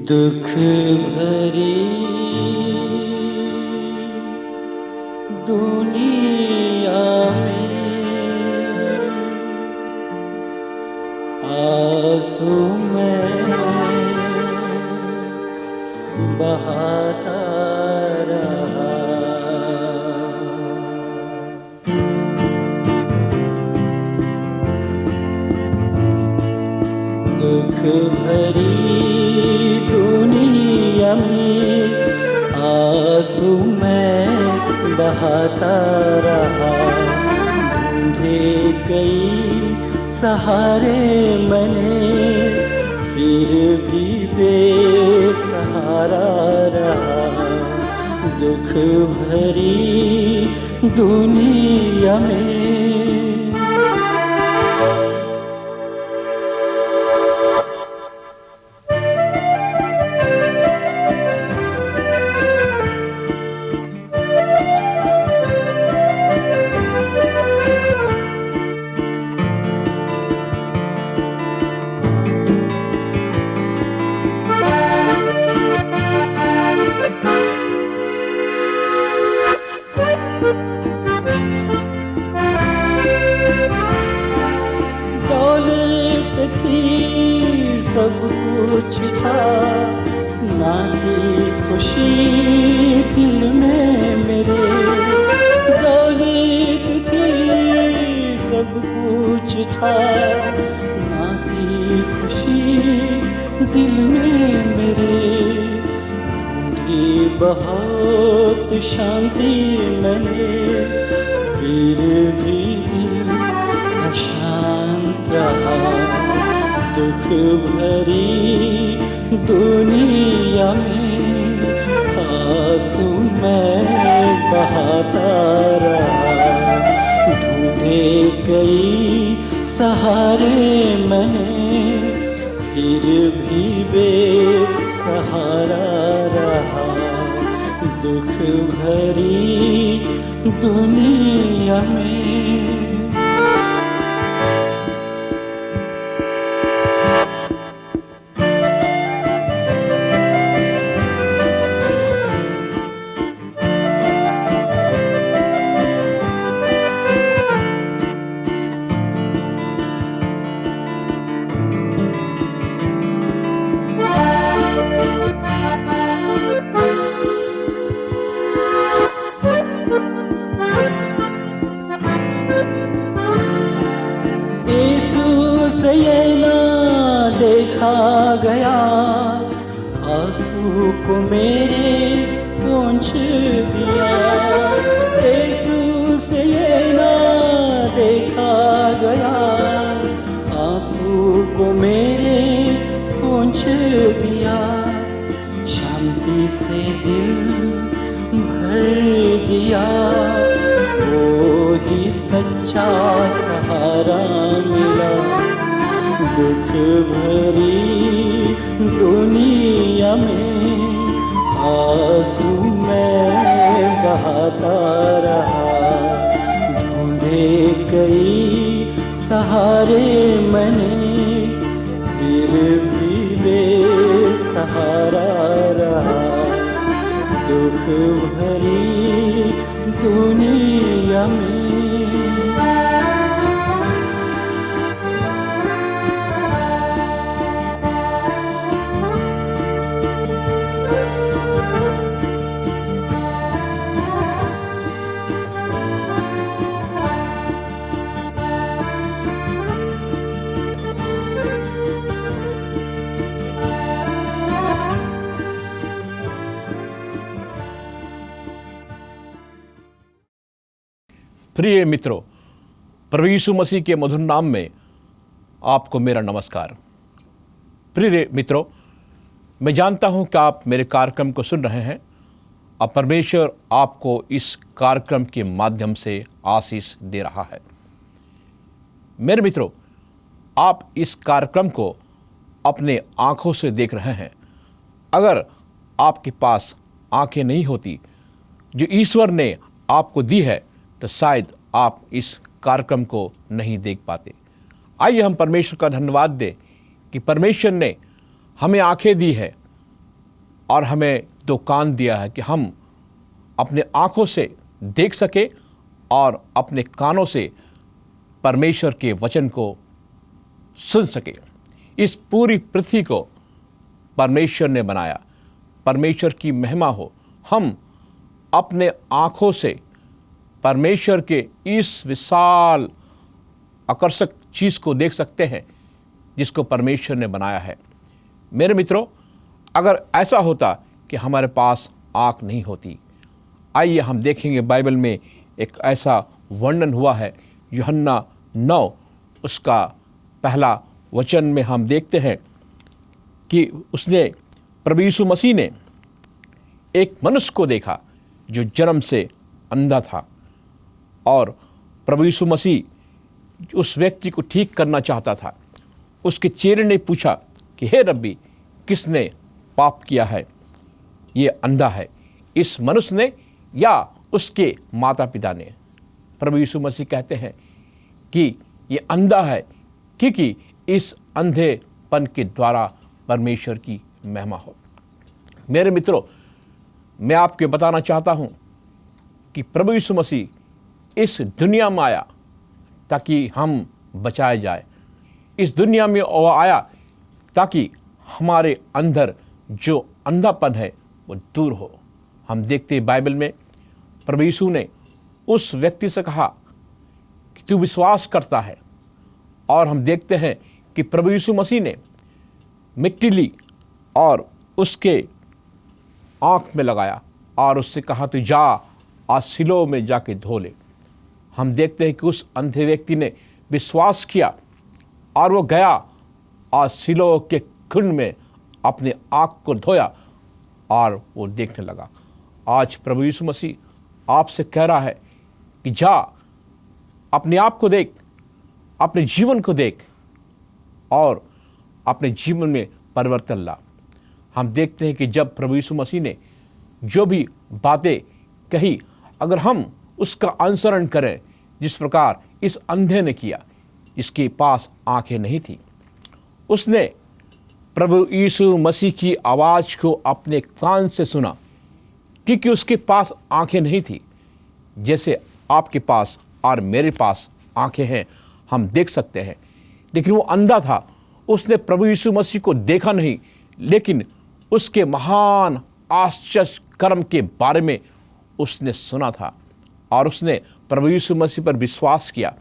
दुख भरी दुनिया में आंसू में बहाता रहा। दुख भरी दुनिया में आंसू में बहाता रहा। ढूंढे कई सहारे मैंने, फिर भी बेसहारा रहा। दुख भरी दुनिया में सब कुछ था, ना ही खुशी दिल में मेरे। दौलत थी सब कुछ था, ना ही खुशी दिल में मेरे। ढूंढी बहुत शांति मैंने, फिर भी दिल अशांत रहा। दुख भरी दुनिया में आंसू में बहाता रहा। ढूंढे कई सहारे मैंने, फिर भी बेसहारा रहा। दुख भरी दुनिया में ये ना देखा गया, आंसू को मेरे पोंछ दिया। यीशु से ये ना देखा गया, आंसू को मेरे पोंछ दिया। शांति से दिल भर दिया, वो ही सच्चा सहारा मिला। दुख भरी दुनिया में आंसू में बहाता रहा। ढूंढे कई सहारे मैंने, फिर भी बेसहारा रहा। दुख भरी दुनिया में प्रिय मित्रों, प्रभु यीशु मसीह के मधुर नाम में आपको मेरा नमस्कार। प्रिय मित्रों, मैं जानता हूं कि आप मेरे कार्यक्रम को सुन रहे हैं और परमेश्वर आपको इस कार्यक्रम के माध्यम से आशीष दे रहा है। मेरे मित्रों, आप इस कार्यक्रम को अपने आंखों से देख रहे हैं। अगर आपके पास आंखें नहीं होती जो ईश्वर ने आपको दी है, तो शायद आप इस कार्यक्रम को नहीं देख पाते। आइए हम परमेश्वर का धन्यवाद दें कि परमेश्वर ने हमें आंखें दी है और हमें 2 कान दिया है कि हम अपने आँखों से देख सके और अपने कानों से परमेश्वर के वचन को सुन सके। इस पूरी पृथ्वी को परमेश्वर ने बनाया, परमेश्वर की महिमा हो। हम अपने आँखों से परमेश्वर के इस विशाल आकर्षक चीज़ को देख सकते हैं जिसको परमेश्वर ने बनाया है। मेरे मित्रों, अगर ऐसा होता कि हमारे पास आँख नहीं होती, आइए हम देखेंगे बाइबल में एक ऐसा वर्णन हुआ है। यूहन्ना 9 उसका पहला वचन में हम देखते हैं कि उसने प्रभु यीशु मसीह ने एक मनुष्य को देखा जो जन्म से अंधा था, और प्रभु यीशु मसीह उस व्यक्ति को ठीक करना चाहता था। उसके चेले ने पूछा कि हे रब्बी, किसने पाप किया है? ये अंधा है, इस मनुष्य ने या उसके माता पिता ने? प्रभु यीशु मसीह कहते हैं कि ये अंधा है क्योंकि इस अंधेपन के द्वारा परमेश्वर की महिमा हो। मेरे मित्रों, मैं आपको बताना चाहता हूँ कि प्रभु यीशु मसीह इस दुनिया में आया ताकि हम बचाए जाए। इस दुनिया में वो आया ताकि हमारे अंदर जो अंधापन है वो दूर हो। हम देखते हैं बाइबल में प्रभु यीशु ने उस व्यक्ति से कहा कि तू विश्वास करता है, और हम देखते हैं कि प्रभु यीशु मसीह ने मिट्टी ली और उसके आँख में लगाया और उससे कहा तू जा, आज सिलोह में जाके धो ले। हम देखते हैं कि उस अंधे व्यक्ति ने विश्वास किया और वो गया और सिलोह के कुंड में अपने आँख को धोया और वो देखने लगा। आज प्रभु यीशु मसीह आपसे कह रहा है कि जा, अपने आप को देख, अपने जीवन को देख और अपने जीवन में परिवर्तन ला। हम देखते हैं कि जब प्रभु यीशु मसीह ने जो भी बातें कही, अगर हम उसका अनुसरण करें जिस प्रकार इस अंधे ने किया, इसके पास आंखें नहीं थी, उसने प्रभु यीशु मसीह की आवाज़ को अपने कान से सुना क्योंकि उसके पास आंखें नहीं थी। जैसे आपके पास और मेरे पास आंखें हैं, हम देख सकते हैं, लेकिन वो अंधा था। उसने प्रभु यीशु मसीह को देखा नहीं, लेकिन उसके महान आश्चर्य कर्म के बारे में उसने सुना था और उसने प्रभु यीशु मसीह पर विश्वास किया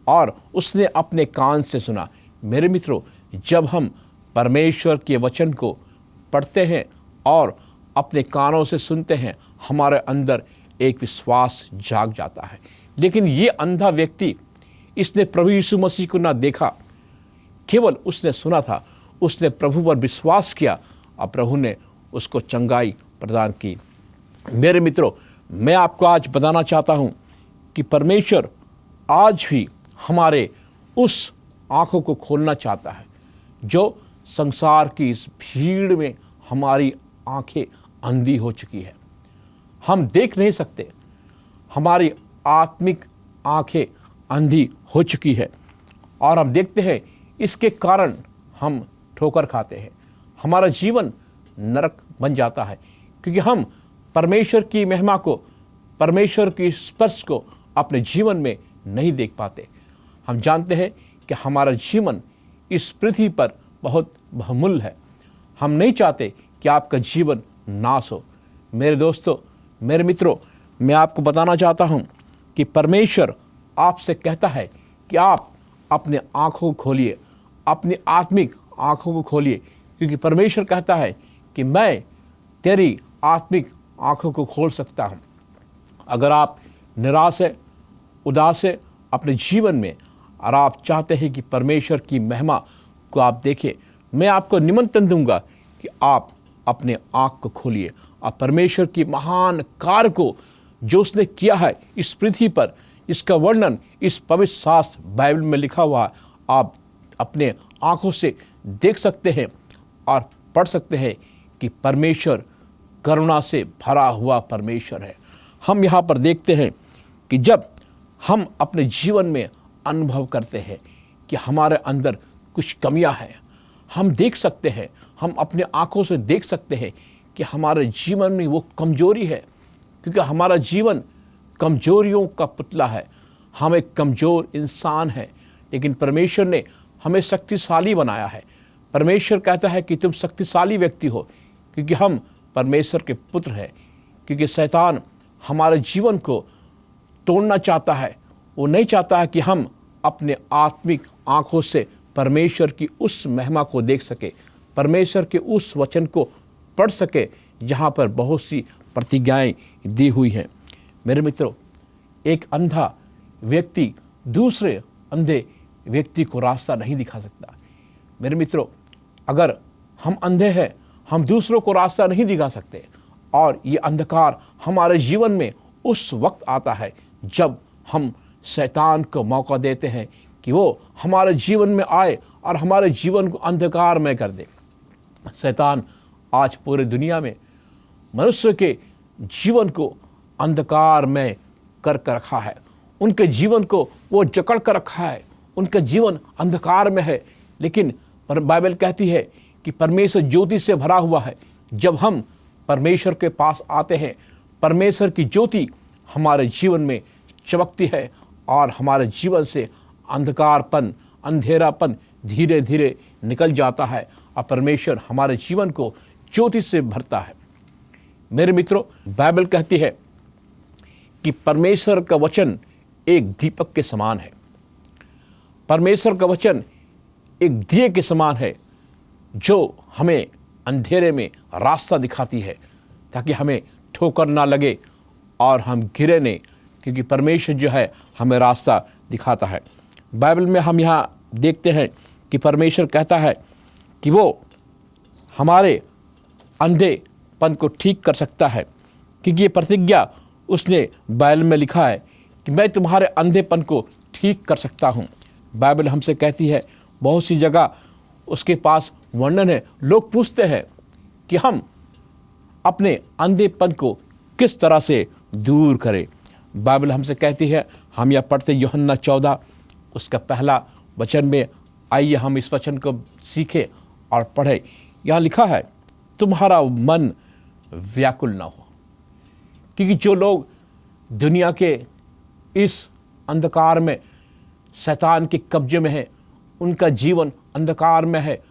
और उसने अपने कान से सुना। मेरे मित्रों, जब हम परमेश्वर के वचन को पढ़ते हैं और अपने कानों से सुनते हैं, हमारे अंदर एक विश्वास जाग जाता है। लेकिन ये अंधा व्यक्ति, इसने प्रभु यीशु मसीह को ना देखा, केवल उसने सुना था। उसने प्रभु पर विश्वास किया और प्रभु ने उसको चंगाई प्रदान की। मेरे मित्रों, मैं आपको आज बताना चाहता हूँ कि परमेश्वर आज भी हमारे उस आँखों को खोलना चाहता है जो संसार की इस भीड़ में हमारी आँखें अंधी हो चुकी है। हम देख नहीं सकते, हमारी आत्मिक आँखें अंधी हो चुकी है और हम देखते हैं इसके कारण हम ठोकर खाते हैं। हमारा जीवन नरक बन जाता है क्योंकि हम परमेश्वर की महिमा को, परमेश्वर की स्पर्श को अपने जीवन में नहीं देख पाते। हम जानते हैं कि हमारा जीवन इस पृथ्वी पर बहुत बहुमूल्य है। हम नहीं चाहते कि आपका जीवन नाश हो। मेरे दोस्तों, मेरे मित्रों, मैं आपको बताना चाहता हूं कि परमेश्वर आपसे कहता है कि आप अपने आँखों को खोलिए, अपनी आत्मिक आँखों को खोलिए, क्योंकि परमेश्वर कहता है कि मैं तेरी आत्मिक आँखों को खोल सकता हूँ। अगर आप निराश है, उदास है अपने जीवन में और आप चाहते हैं कि परमेश्वर की महिमा को आप देखें, मैं आपको निमंत्रण दूंगा कि आप अपने आँख को खोलिए और परमेश्वर की महान कार्य को जो उसने किया है इस पृथ्वी पर, इसका वर्णन इस पवित्र शास्त्र बाइबल में लिखा हुआ है, आप अपने आँखों से देख सकते हैं और पढ़ सकते हैं कि परमेश्वर करुणा से भरा हुआ परमेश्वर है। हम यहाँ पर देखते हैं कि जब हम अपने जीवन में अनुभव करते हैं कि हमारे अंदर कुछ कमियां हैं, हम देख सकते हैं, हम अपने आँखों से देख सकते हैं कि हमारे जीवन में वो कमजोरी है, क्योंकि हमारा जीवन कमजोरियों का पुतला है। हम एक कमज़ोर इंसान हैं, लेकिन परमेश्वर ने हमें शक्तिशाली बनाया है। परमेश्वर कहता है कि तुम शक्तिशाली व्यक्ति हो, क्योंकि हम परमेश्वर के पुत्र हैं। क्योंकि शैतान हमारे जीवन को तोड़ना चाहता है। वो नहीं चाहता है कि हम अपने आत्मिक आँखों से परमेश्वर की उस महिमा को देख सके, परमेश्वर के उस वचन को पढ़ सके जहाँ पर बहुत सी प्रतिज्ञाएँ दी हुई हैं। मेरे मित्रों, एक अंधा व्यक्ति दूसरे अंधे व्यक्ति को रास्ता नहीं दिखा सकता। मेरे मित्रों, अगर हम अंधे हैं, हम दूसरों को रास्ता नहीं दिखा सकते। और ये अंधकार हमारे जीवन में उस वक्त आता है जब हम शैतान को मौका देते हैं कि वो हमारे जीवन में आए और हमारे जीवन को अंधकारमय कर दे। शैतान आज पूरी दुनिया में मनुष्य के जीवन को अंधकारमय कर रखा है। उनके जीवन को वो जकड़ कर रखा है। उनका जीवन अंधकार में है। लेकिन बाइबल कहती है कि परमेश्वर ज्योति से भरा हुआ है। जब हम परमेश्वर के पास आते हैं, परमेश्वर की ज्योति हमारे जीवन में चमकती है और हमारे जीवन से अंधकारपन, अंधेरापन धीरे धीरे निकल जाता है और परमेश्वर हमारे जीवन को ज्योति से भरता है। मेरे मित्रों, बाइबल कहती है कि परमेश्वर का वचन एक दीपक के समान है। परमेश्वर का वचन एक दिए के समान है जो हमें अंधेरे में रास्ता दिखाती है, ताकि हमें ठोकर ना लगे और हम गिरे नहीं, क्योंकि परमेश्वर जो है हमें रास्ता दिखाता है। बाइबल में हम यहाँ देखते हैं कि परमेश्वर कहता है कि वो हमारे अंधेपन को ठीक कर सकता है, क्योंकि ये प्रतिज्ञा उसने बाइबल में लिखा है कि मैं तुम्हारे अंधेपन को ठीक कर सकता हूँ। बाइबल हमसे कहती है, बहुत सी जगह उसके पास वर्णन है। लोग पूछते हैं कि हम अपने अंधेपन को किस तरह से दूर करें। बाइबल हमसे कहती है, हम यह पढ़ते यूहन्ना 14 उसका पहला वचन में। आइए हम इस वचन को सीखें और पढ़ें। यहाँ लिखा है, तुम्हारा मन व्याकुल ना हो। क्योंकि जो लोग दुनिया के इस अंधकार में शैतान के कब्जे में है, उनका जीवन अंधकार में है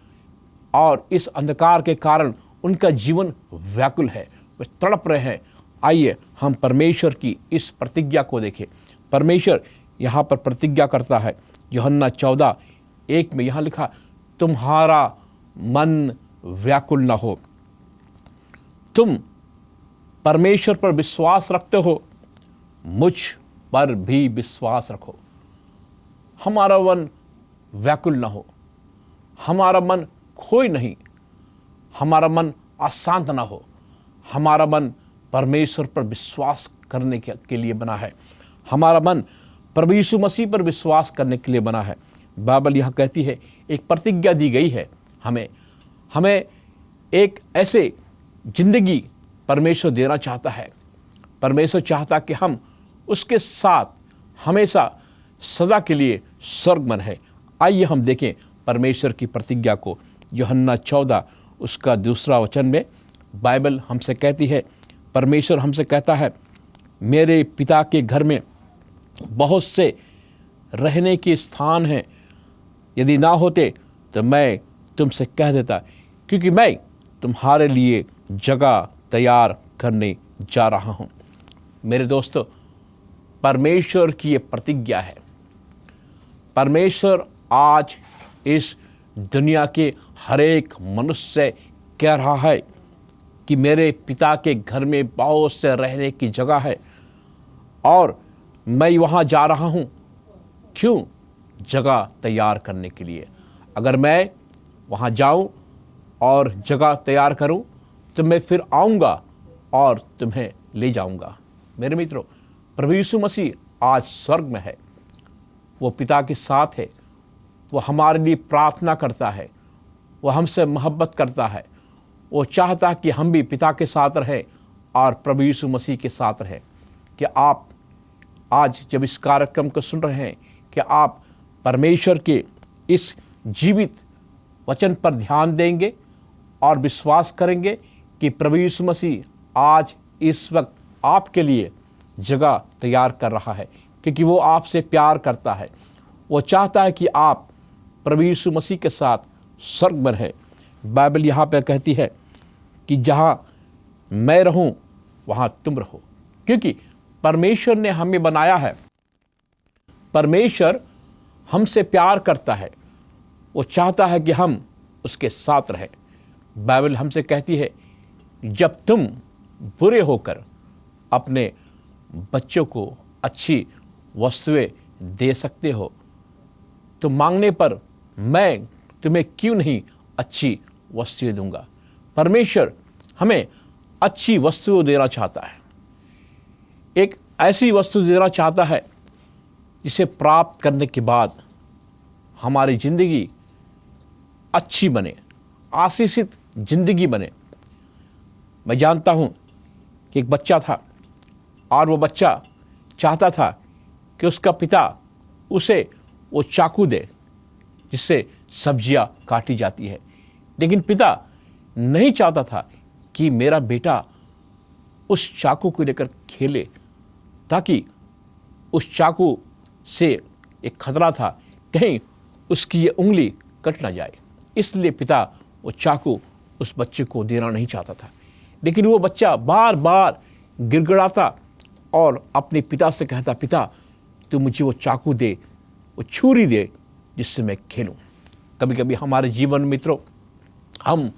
और इस अंधकार के कारण उनका जीवन व्याकुल है, वे तड़प रहे हैं। आइए हम परमेश्वर की इस प्रतिज्ञा को देखें। परमेश्वर यहाँ पर प्रतिज्ञा करता है। यूहन्ना 14:1 में यहाँ लिखा, तुम्हारा मन व्याकुल न हो। तुम परमेश्वर पर विश्वास रखते हो, मुझ पर भी विश्वास रखो। हमारा मन व्याकुल न हो, हमारा मन खोए नहीं, हमारा मन अशांत ना हो। हमारा मन परमेश्वर पर विश्वास करने के लिए बना है। हमारा मन प्रभु यीशु मसीह पर विश्वास करने के लिए बना है। बाइबल यहाँ कहती है, एक प्रतिज्ञा दी गई है हमें एक ऐसे जिंदगी परमेश्वर देना चाहता है। परमेश्वर चाहता कि हम उसके साथ हमेशा सदा के लिए स्वर्ग में रहें। आइए हम देखें परमेश्वर की प्रतिज्ञा को। यूहन्ना 14 उसका 2 वचन में बाइबल हमसे कहती है, परमेश्वर हमसे कहता है, मेरे पिता के घर में बहुत से रहने के स्थान हैं, यदि ना होते तो मैं तुमसे कह देता, क्योंकि मैं तुम्हारे लिए जगह तैयार करने जा रहा हूँ। मेरे दोस्तों, परमेश्वर की ये प्रतिज्ञा है। परमेश्वर आज इस दुनिया के हर एक मनुष्य से कह रहा है कि मेरे पिता के घर में बहुत से रहने की जगह है और मैं वहाँ जा रहा हूँ। क्यों? जगह तैयार करने के लिए। अगर मैं वहाँ जाऊँ और जगह तैयार करूँ तो मैं फिर आऊँगा और तुम्हें ले जाऊँगा। मेरे मित्रों, प्रभु यीशु मसीह आज स्वर्ग में है, वो पिता के साथ है, वो हमारे लिए प्रार्थना करता है, वो हमसे मोहब्बत करता है। वो चाहता कि हम भी पिता के साथ रहें और प्रभु यीशु मसीह के साथ रहें। कि आप आज जब इस कार्यक्रम को सुन रहे हैं, कि आप परमेश्वर के इस जीवित वचन पर ध्यान देंगे और विश्वास करेंगे कि प्रभु यीशु मसीह आज इस वक्त आपके लिए जगह तैयार कर रहा है, क्योंकि वो आपसे प्यार करता है। वो चाहता है कि आप प्रभु यीशु मसीह के साथ स्वर्ग में रहें। बाइबल यहाँ पे कहती है कि जहाँ मैं रहूँ वहाँ तुम रहो, क्योंकि परमेश्वर ने हमें बनाया है। परमेश्वर हमसे प्यार करता है, वो चाहता है कि हम उसके साथ रहें। बाइबल हमसे कहती है, जब तुम बुरे होकर अपने बच्चों को अच्छी वस्तुएं दे सकते हो, तो मांगने पर मैं तुम्हें क्यों नहीं अच्छी वस्तुएं दूंगा। परमेश्वर हमें अच्छी वस्तुएं देना चाहता है, एक ऐसी वस्तु देना चाहता है जिसे प्राप्त करने के बाद हमारी ज़िंदगी अच्छी बने, आशीषित ज़िंदगी बने। मैं जानता हूँ कि एक बच्चा था और वो बच्चा चाहता था कि उसका पिता उसे वो चाकू दे जिससे सब्जियां काटी जाती है, लेकिन पिता नहीं चाहता था कि मेरा बेटा उस चाकू को लेकर खेले, ताकि उस चाकू से एक खतरा था कहीं उसकी ये उंगली कट ना जाए। इसलिए पिता वो चाकू उस बच्चे को देना नहीं चाहता था। लेकिन वो बच्चा बार बार गिड़गिड़ाता और अपने पिता से कहता, पिता तू मुझे वो चाकू दे, वो छुरी दे जिससे मैं खेलूं। कभी कभी हमारे जीवन मित्रों, हम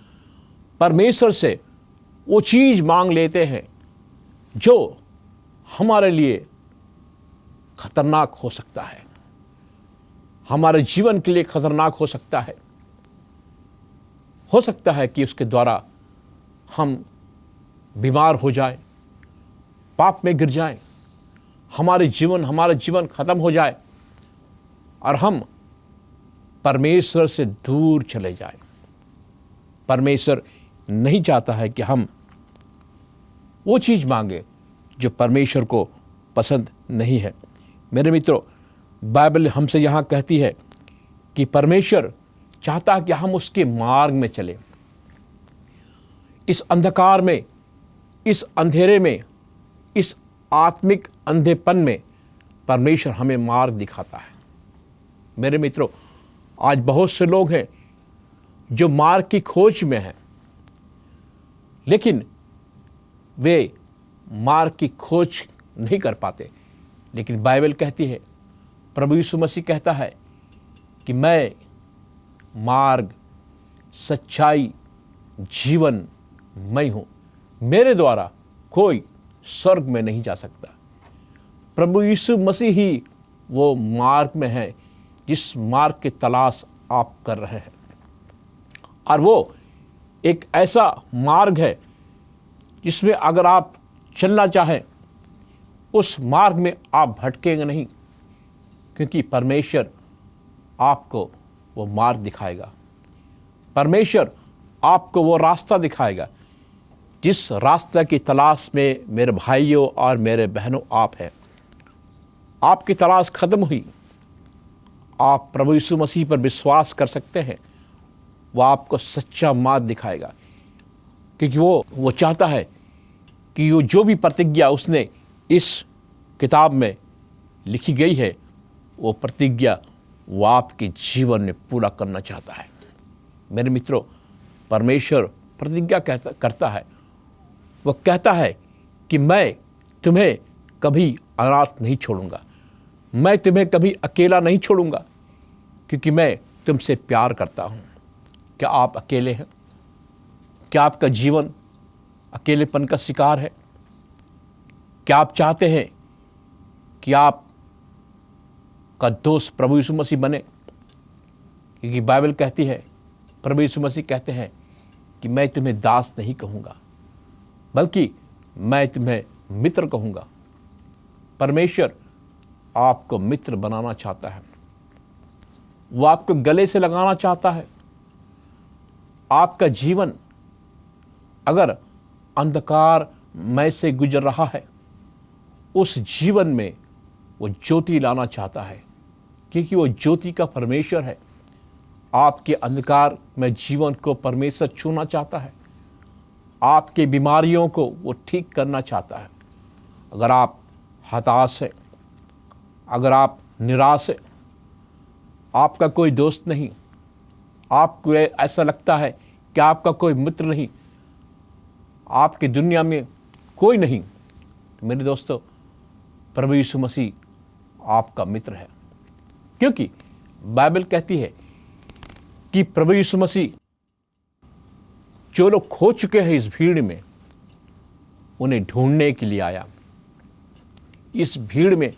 परमेश्वर से वो चीज़ मांग लेते हैं जो हमारे लिए खतरनाक हो सकता है, हमारे जीवन के लिए खतरनाक हो सकता है। हो सकता है कि उसके द्वारा हम बीमार हो जाएं, पाप में गिर जाएं, हमारा जीवन खत्म हो जाए और हम परमेश्वर से दूर चले जाएं। परमेश्वर नहीं चाहता है कि हम वो चीज़ मांगे जो परमेश्वर को पसंद नहीं है। मेरे मित्रों, बाइबल हमसे यहाँ कहती है कि परमेश्वर चाहता है कि हम उसके मार्ग में चलें। इस अंधकार में, इस अंधेरे में, इस आत्मिक अंधेपन में परमेश्वर हमें मार्ग दिखाता है। मेरे मित्रों, आज बहुत से लोग हैं जो मार्ग की खोज में हैं, लेकिन वे मार्ग की खोज नहीं कर पाते। लेकिन बाइबल कहती है, प्रभु यीशु मसीह कहता है कि मैं मार्ग, सच्चाई, जीवन मैं हूँ, मेरे द्वारा कोई स्वर्ग में नहीं जा सकता। प्रभु यीशु मसीह ही वो मार्ग में है जिस मार्ग की तलाश आप कर रहे हैं, और वो एक ऐसा मार्ग है जिसमें अगर आप चलना चाहें उस मार्ग में आप भटकेंगे नहीं, क्योंकि परमेश्वर आपको वो मार्ग दिखाएगा। परमेश्वर आपको वो रास्ता दिखाएगा जिस रास्ते की तलाश में मेरे भाइयों और मेरे बहनों आप हैं। आपकी तलाश खत्म हुई, आप प्रभु यीशु मसीह पर विश्वास कर सकते हैं। वो आपको सच्चा मार्ग दिखाएगा, क्योंकि वो चाहता है कि वो जो भी प्रतिज्ञा उसने इस किताब में लिखी गई है, वो प्रतिज्ञा वो आपके जीवन में पूरा करना चाहता है। मेरे मित्रों, परमेश्वर प्रतिज्ञा करता है। वो कहता है कि मैं तुम्हें कभी अनाथ नहीं छोड़ूंगा, मैं तुम्हें कभी अकेला नहीं छोड़ूंगा, क्योंकि मैं तुमसे प्यार करता हूँ। क्या आप अकेले हैं? क्या आपका जीवन अकेलेपन का शिकार है? क्या आप चाहते हैं कि आप का दोस्त प्रभु यीशु मसीह बने? क्योंकि बाइबल कहती है, प्रभु यीशु मसीह कहते हैं कि मैं तुम्हें दास नहीं कहूँगा, बल्कि मैं तुम्हें मित्र कहूँगा। परमेश्वर आपको मित्र बनाना चाहता है, वो आपको गले से लगाना चाहता है। आपका जीवन अगर अंधकार में से गुजर रहा है, उस जीवन में वो ज्योति लाना चाहता है, क्योंकि वो ज्योति का परमेश्वर है। आपके अंधकार में जीवन को परमेश्वर छूना चाहता है। आपके बीमारियों को वो ठीक करना चाहता है। अगर आप हताश हैं, अगर आप निराश हैं, आपका कोई दोस्त नहीं, आपको ऐसा लगता है कि आपका कोई मित्र नहीं, आपकी दुनिया में कोई नहीं, तो मेरे दोस्तों, प्रभु यीशु मसीह आपका मित्र है। क्योंकि बाइबल कहती है कि प्रभु यीशु मसीह जो लोग खो चुके हैं इस भीड़ में, उन्हें ढूंढने के लिए आया। इस भीड़ में,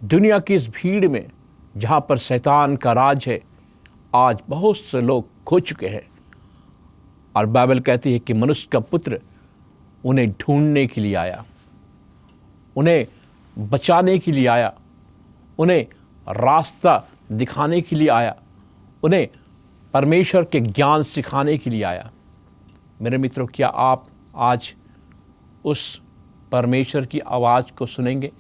दुनिया की इस भीड़ में जहाँ पर शैतान का राज है, आज बहुत से लोग खो चुके हैं। और बाइबल कहती है कि मनुष्य का पुत्र उन्हें ढूंढने के लिए आया, उन्हें बचाने के लिए आया, उन्हें रास्ता दिखाने के लिए आया, उन्हें परमेश्वर के ज्ञान सिखाने के लिए आया। मेरे मित्रों, क्या आप आज उस परमेश्वर की आवाज़ को सुनेंगे?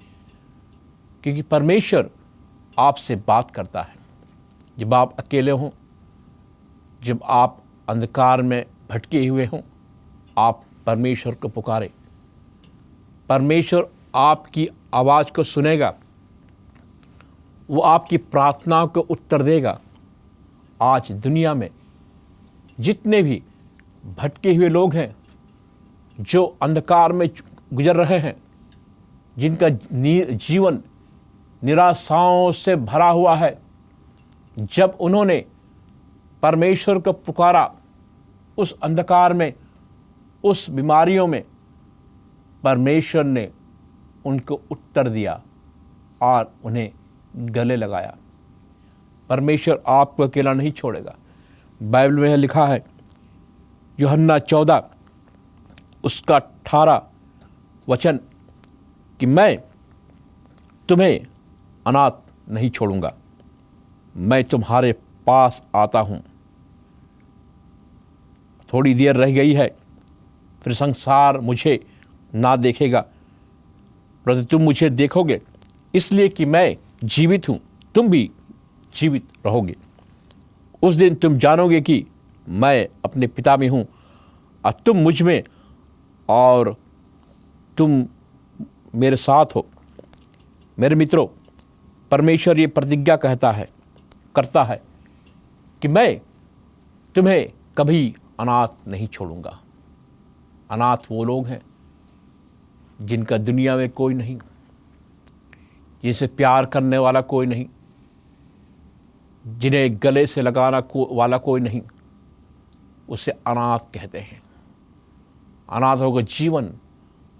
क्योंकि परमेश्वर आपसे बात करता है। जब आप अकेले हों, जब आप अंधकार में भटके हुए हों, आप परमेश्वर को पुकारें। परमेश्वर आपकी आवाज़ को सुनेगा, वो आपकी प्रार्थनाओं को उत्तर देगा। आज दुनिया में जितने भी भटके हुए लोग हैं, जो अंधकार में गुजर रहे हैं, जिनका जीवन निराशाओं से भरा हुआ है, जब उन्होंने परमेश्वर को पुकारा, उस अंधकार में, उस बीमारियों में, परमेश्वर ने उनको उत्तर दिया और उन्हें गले लगाया। परमेश्वर आपको अकेला नहीं छोड़ेगा। बाइबल में लिखा है, यूहन्ना 14 उसका 18 वचन, कि मैं तुम्हें अनाथ नहीं छोड़ूंगा, मैं तुम्हारे पास आता हूँ। थोड़ी देर रह गई है, फिर संसार मुझे ना देखेगा, परंतु तुम मुझे देखोगे, इसलिए कि मैं जीवित हूँ, तुम भी जीवित रहोगे। उस दिन तुम जानोगे कि मैं अपने पिता में हूँ और तुम मुझ में, और तुम मेरे साथ हो। मेरे मित्रों, परमेश्वर ये प्रतिज्ञा करता है कि मैं तुम्हें कभी अनाथ नहीं छोड़ूंगा। अनाथ वो लोग हैं जिनका दुनिया में कोई नहीं, जिनसे प्यार करने वाला कोई नहीं, जिन्हें गले से लगाना वाला कोई नहीं, उसे अनाथ कहते हैं। अनाथों का जीवन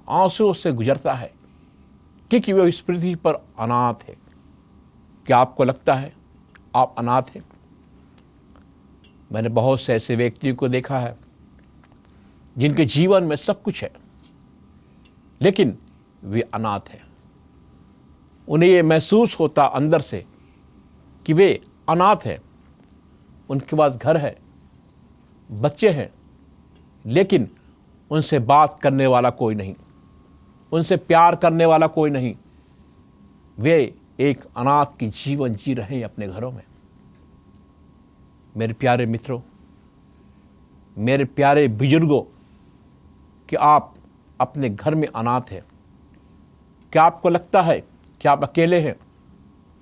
आंसुओं से गुजरता है, क्योंकि वे इस पृथ्वी पर अनाथ है। क्या आपको लगता है आप अनाथ हैं? मैंने बहुत से ऐसे व्यक्तियों को देखा है जिनके जीवन में सब कुछ है, लेकिन वे अनाथ हैं। उन्हें ये महसूस होता अंदर से कि वे अनाथ हैं। उनके पास घर है, बच्चे हैं, लेकिन उनसे बात करने वाला कोई नहीं, उनसे प्यार करने वाला कोई नहीं। वे एक अनाथ की जीवन जी रहे हैं अपने घरों में। मेरे प्यारे मित्रों, मेरे प्यारे बुजुर्गों, कि आप अपने घर में अनाथ हैं। क्या आपको लगता है कि आप अकेले हैं?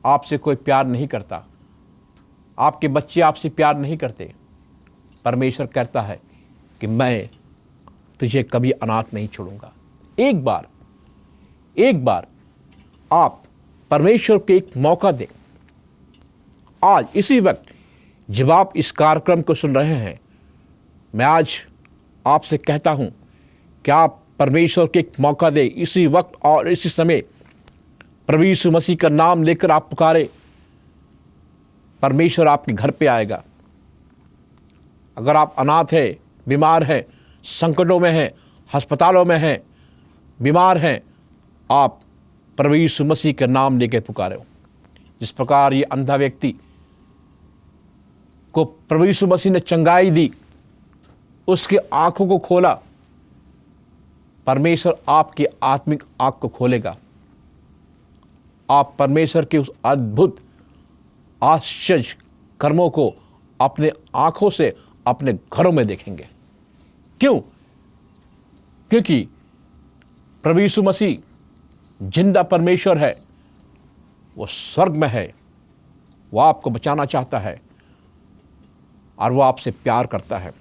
आपसे कोई प्यार नहीं करता, आपके बच्चे आपसे प्यार नहीं करते। परमेश्वर कहता है कि मैं तुझे कभी अनाथ नहीं छोड़ूंगा। एक बार आप परमेश्वर को एक मौका दें। आज इसी वक्त जब आप इस कार्यक्रम को सुन रहे हैं, मैं आज आपसे कहता हूं कि आप परमेश्वर को एक मौका दें। इसी वक्त और इसी समय प्रभु यीशु मसीह का नाम लेकर आप पुकारे, परमेश्वर आपके घर पे आएगा। अगर आप अनाथ हैं, बीमार हैं, संकटों में हैं, अस्पतालों में हैं, बीमार हैं, आप प्रभु यीशु मसीह का नाम लेकर पुकारे हो। जिस प्रकार ये अंधा व्यक्ति को प्रभु यीशु मसीह ने चंगाई दी, उसकी आंखों को खोला, परमेश्वर आपकी आत्मिक आंख को खोलेगा। आप परमेश्वर के उस अद्भुत आश्चर्य कर्मों को अपने आंखों से अपने घरों में देखेंगे। क्यों? क्योंकि प्रभु यीशु मसीह जिंदा परमेश्वर है, वो स्वर्ग में है, वो आपको बचाना चाहता है और वो आपसे प्यार करता है,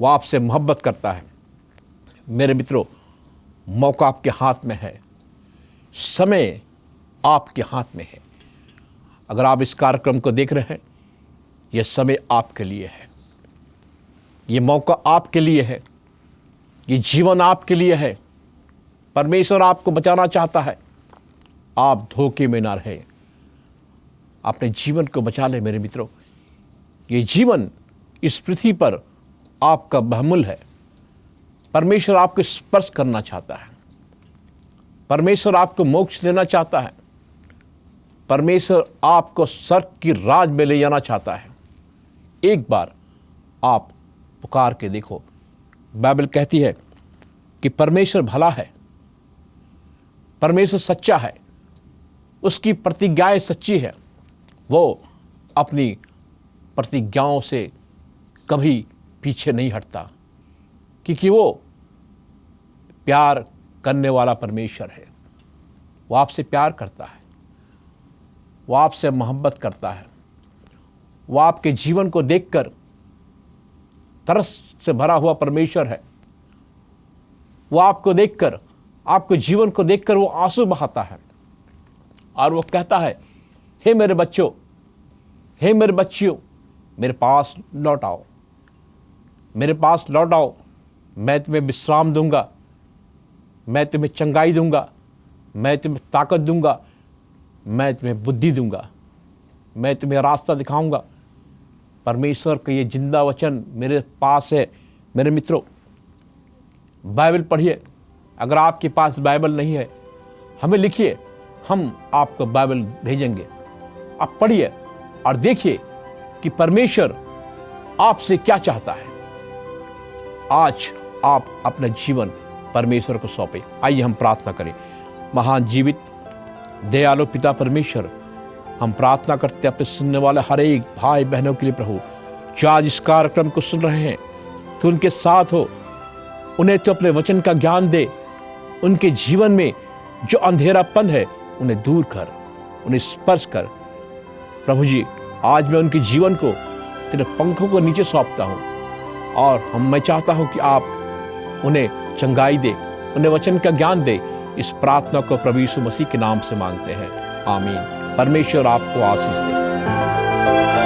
वो आपसे मोहब्बत करता है। मेरे मित्रों, मौका आपके हाथ में है, समय आपके हाथ में है। अगर आप इस कार्यक्रम को देख रहे हैं, यह समय आपके लिए है, ये मौका आपके लिए है, ये जीवन आपके लिए है। परमेश्वर आपको बचाना चाहता है। आप धोखे में ना रहे, अपने जीवन को बचा ले मेरे मित्रों। ये जीवन इस पृथ्वी पर आपका बहुमूल्य है। परमेश्वर आपको स्पर्श करना चाहता है, परमेश्वर आपको मोक्ष देना चाहता है, परमेश्वर आपको स्वर्ग की राज में ले जाना चाहता है। एक बार आप पुकार के देखो। बाइबल कहती है कि परमेश्वर भला है, परमेश्वर सच्चा है, उसकी प्रतिज्ञाएं सच्ची है। वो अपनी प्रतिज्ञाओं से कभी पीछे नहीं हटता, क्योंकि वो प्यार करने वाला परमेश्वर है। वो आपसे प्यार करता है, वो आपसे मोहब्बत करता है, वो आपके जीवन को देखकर तरस से भरा हुआ परमेश्वर है। वो आपको देखकर, आपके जीवन को देखकर वो आंसू बहाता है और वो कहता है, हे मेरे बच्चों, हे मेरे बच्चियों, मेरे पास लौट आओ, मेरे पास लौट आओ। मैं तुम्हें विश्राम दूंगा, मैं तुम्हें चंगाई दूंगा, मैं तुम्हें ताकत दूंगा, मैं तुम्हें बुद्धि दूंगा, मैं तुम्हें रास्ता दिखाऊंगा। परमेश्वर का ये जिंदा वचन मेरे पास है। मेरे मित्रों, बाइबल पढ़िए। अगर आपके पास बाइबल नहीं है, हमें लिखिए, हम आपको बाइबल भेजेंगे। आप पढ़िए और देखिए कि परमेश्वर आपसे क्या चाहता है। आज आप अपना जीवन परमेश्वर को सौंपें। आइए हम प्रार्थना करें। महान जीवित दयालु पिता परमेश्वर, हम प्रार्थना करते हैं अपने सुनने वाले हर एक भाई बहनों के लिए प्रभु, जो आज इस कार्यक्रम को सुन रहे हैं, तो उनके साथ हो, उन्हें तो अपने वचन का ज्ञान दे। उनके जीवन में जो अंधेरापन है उन्हें दूर कर, उन्हें स्पर्श कर। प्रभु जी, आज मैं उनके जीवन को तेरे पंखों को नीचे सौंपता हूँ और मैं चाहता हूँ कि आप उन्हें चंगाई दे, उन्हें वचन का ज्ञान दे। इस प्रार्थना को प्रभु यीशु मसीह के नाम से मांगते हैं, आमीन। परमेश्वर आपको आशीष दे।